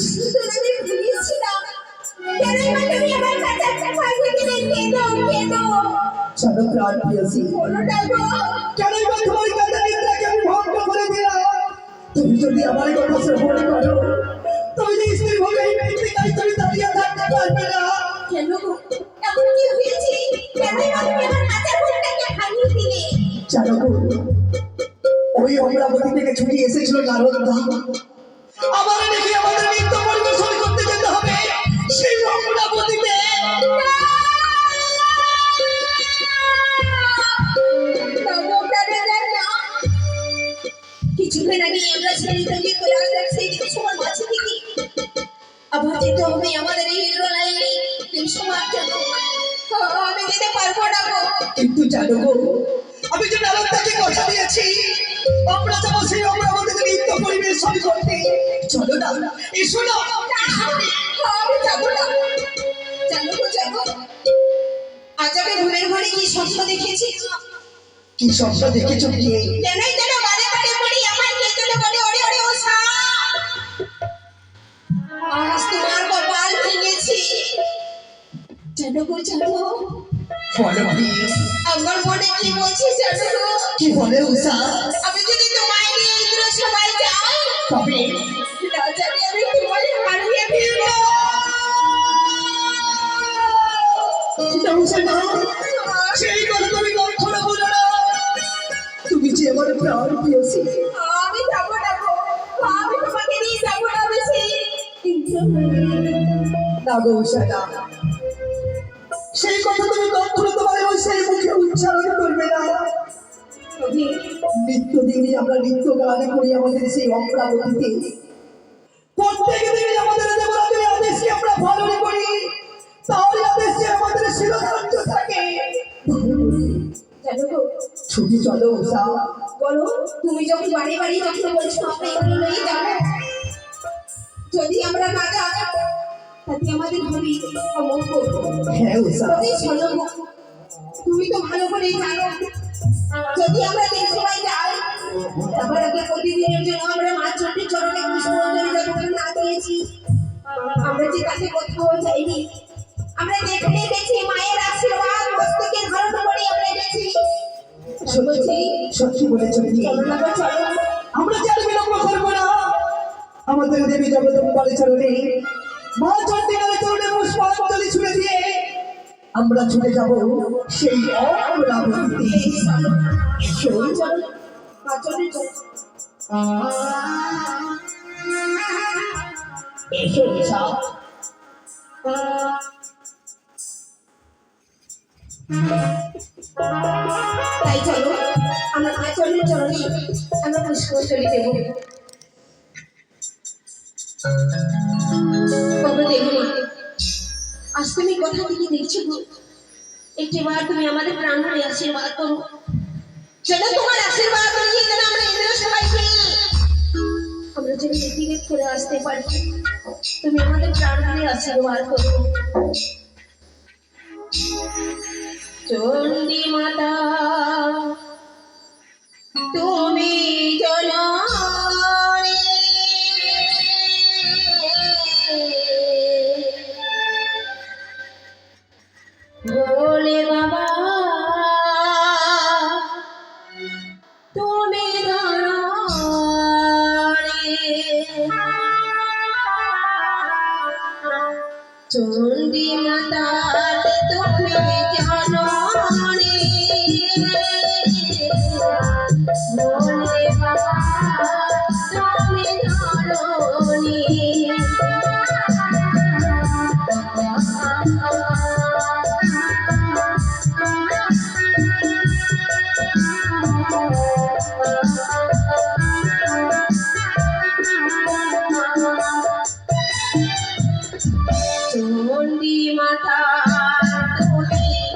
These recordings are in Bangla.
সুন্দর আমি ভুলিয়েছিলাম কেন মা তুমি আমার কাছে একটা ফাঁকি দিলে কেঁদো কেঁদো চলো প্রাণ প্রিয়সী, বলো না গো কেন বা তোমার কথা নিন্দাকে আমি ভঙ্গ করে দিলাম? তুমি যদি আমার কথা শ্রবণ করো, তুমি যে স্ত্রী হবে এই মৃত্তিকায় তুমি দাঁড়িয়ে থাকতে পারবে না। কেন গো এমন কি হয়েছে কেন মা তুমি আমার কাছে ফুলটাকে ভাঙিয়ে দিলে জানো গো, ওই অমরাবতী থেকে ছুটি এসেছিল নারদা, আবার নাকি আমাদের নৃত্য পরিবেশন করতে যেতে হবে সেই অমরাবতীতে। কিছুক্ষণ আগে আমরা ছেড়ে থেকে চলে আসলাম সেই দিন সময় মাঝে থেকে আবার যেতে হবে আমাদের এই ইন্দ্রলাইনে তিন সময় জন্য আমি যেতে পারবো না গো কিন্তু জানো গো, আমি যে নারদাকে কথা দিয়েছি আমরা যাবো সেই অমরাবতীতে নৃত্য পরিবেশন করতে। চলো না, এসো না। আমি যাবো না জানো গো যাবো আজ আমি ঘুমের ঘরে কি স্বপ্ন দেখেছি কি স্বপ্ন দেখেছো কি? জানাই যেন বারে বারে পড়ি আমার কে যেন বলে ওরে ওরে ও সা আজ তোমার কপাল ভেঙেছি জানো গো জানো বলো কি? আমার মনে কি বলছে জানো গো কি বলে উষা? আমি যদি তোমায় নিয়ে ইন্দ্র সবাই যাই তবে না জানি আমি তোমায় হারিয়ে ফেলবো না উষা না, সেই কথা তুমি কখনো বলো না। তুমি যে আমার প্রাণ প্রিয়সী, আমি যাবো না গো আমি তোমাকে নিয়ে যাবো না বেশি না গো উষা না, সেই কথা তুমি কখনো তোমার ওই সেই মুখে উচ্চারণ করবে না। নিত্যদিনই আমরা নৃত্য গান করি আমাদের সেই অমরাবতীতে, প্রত্যেক দিনই আমাদের দেবরাজের আদেশকে আমরা পালন করি, তাহলে আদেশে আমাদের শিরোধার্য থাকে। জানো গো ছুটি চলো উষা। বলো তুমি যখন বাড়ি বাড়ি যখন বলছো আমরা এগুলো নিয়ে যাবো যদি আমরা না যাই তাতে আমাদের হবে অমঙ্গল হ্যাঁ উষা, তবে শোনো গো, তুমি তো ভালো করেই জানো যদি আমরা দেশ সবাই যাই তারপর আগে প্রতিদিনের জন্য আমরা মা চণ্ডীর চরণে পুষ্পাঞ্জলি যতক্ষণ না দিয়েছি আমরা যে তাকে কোথাও যাইনি আমরা যেখানে গেছি মায়ের আশীর্বাদ মস্তকে ধারণ করে আমরা গেছি সত্যি সত্যি বলেছো কি? চলো না গো, চলো আমরা চাল বিলম্ব করবো না, আমাদের দেবী জগদম্বার চরণে মা চণ্ডীর চরণে পুষ্পাঞ্জলি ছুড়ে দিয়ে আমরা ছুটে যাব সেই অমরাবতীতে। চলো চলো মা চণ্ডীর চরণ এসো উষা। তাই চলো আমরা মা চণ্ডীর চরণে আমরা পুষ্পাঞ্জলি দেবো তবে দেখো মা আজ তুমি কোথা থেকে দেখছো গো একটি বার তুমি আমাদের প্রাণ ভরে আশীর্বাদ করো যেন তোমার আশীর্বাদ নিয়ে যেন আমরা ইন্দ্র সবাইকে আমরা যেন নীতিগত করে আসতে পারি তুমি আমাদের প্রাণ ভরে আশীর্বাদ করো চণ্ডী মাতা তুমি জননী বলে বাবা তুমি ধরণী চণ্ডী মাতা তুমি জননী বলে বাবা তুমি ধরণী চণ্ডী মাতা তুমি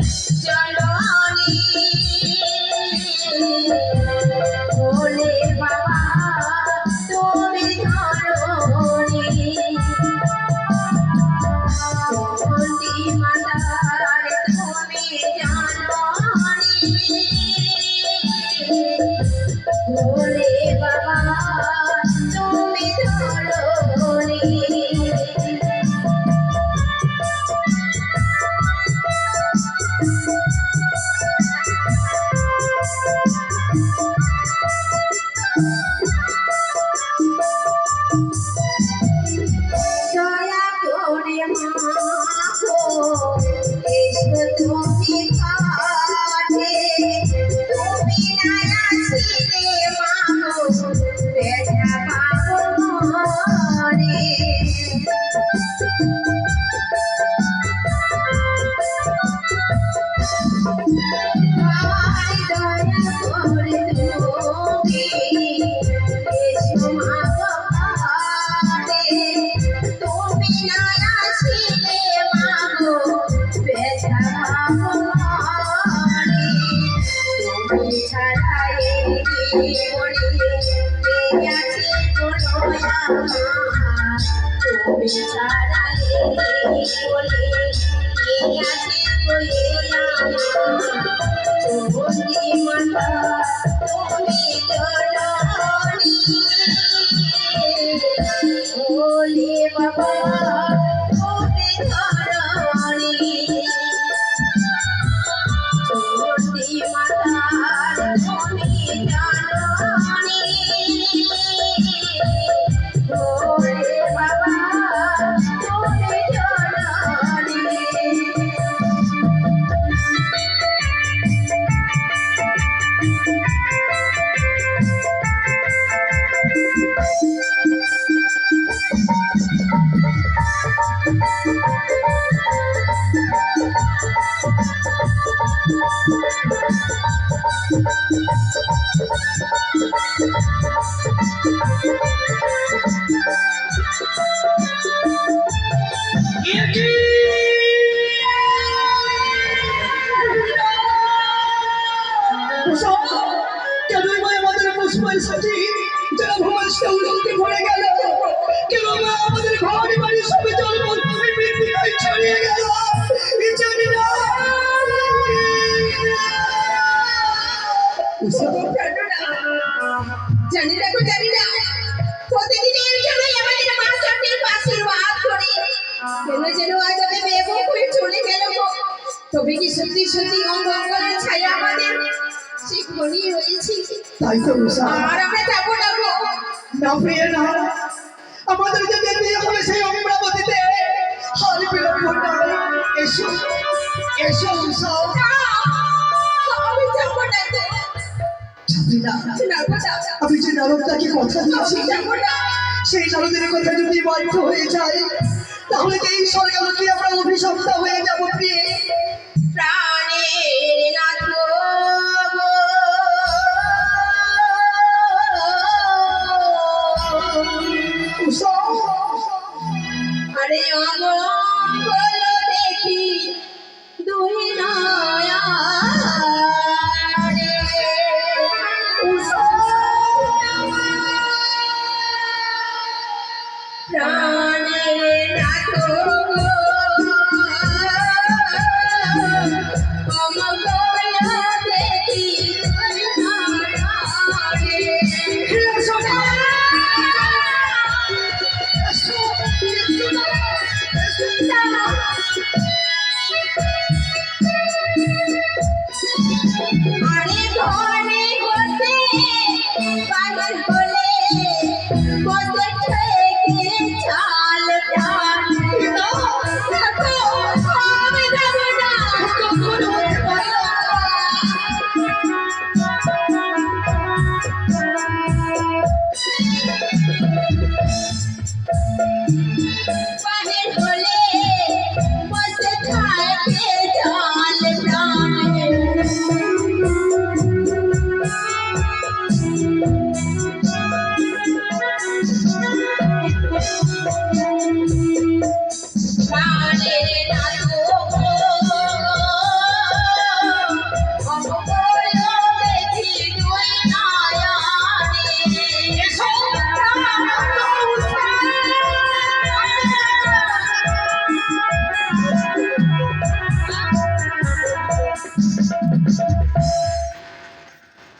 তুমি ছাড়া এই বলে কে আছে বলে বন্দি মাতা তুমি জননী বলে বাবা তুমি ধরণী বন্দি মাতা তুমি জননী বলে বাবা তুমি জননী কেনই মা আমাদের পুষ্পের সাথী যারা ভগবান উল্লঙ্ঘে ভরে গেল, কেন মা আমাদের ঘর বাড়ি সবে জল মৃত্তিকায় ছড়িয়ে গেল, জানি না। জানি না গো, জানি না। প্রতিদিনের জন্যই আমাদের মা চণ্ডীর আশীর্বাদ করি। কেন যেন আজ আমি বেবুক হয়ে চলে গেল গো। তবে কি সত্যি সত্যি অঙ্গলের ছায়া আমাদের সেই ঘনিয়ে রয়েছে? তাই তো উষা, আর আমরা যাবো না গো। না প্রিয় না, আমাদের যে যেতে হবে সেই অমরাবতীতে। হারি বিলম্ব নয়, এসো এসো উষা। না, আমি যাবো না গো। যাবি না? না গো, না। আমি যে নারদটাকে কথা দিয়েছি, আমি যাবো না। সেই নারদের কথা যদি বাধ্য হয়ে যায়, তাহলে তো এই স্বর্গলোকে আমরা অভিশপ্ত হয়ে যাবো প্রিয়ে। প্রাণের নাথ গো, উষা, আরে অমঙ্গল দেখি দুই নয়নে। উষা, প্রাণের নাথ গো, অমঙ্গল দেখি দুই নয়নে। এসো না, এসো, এসো না, এসো না। আরে ঘরে বসে বাহির হলে বসে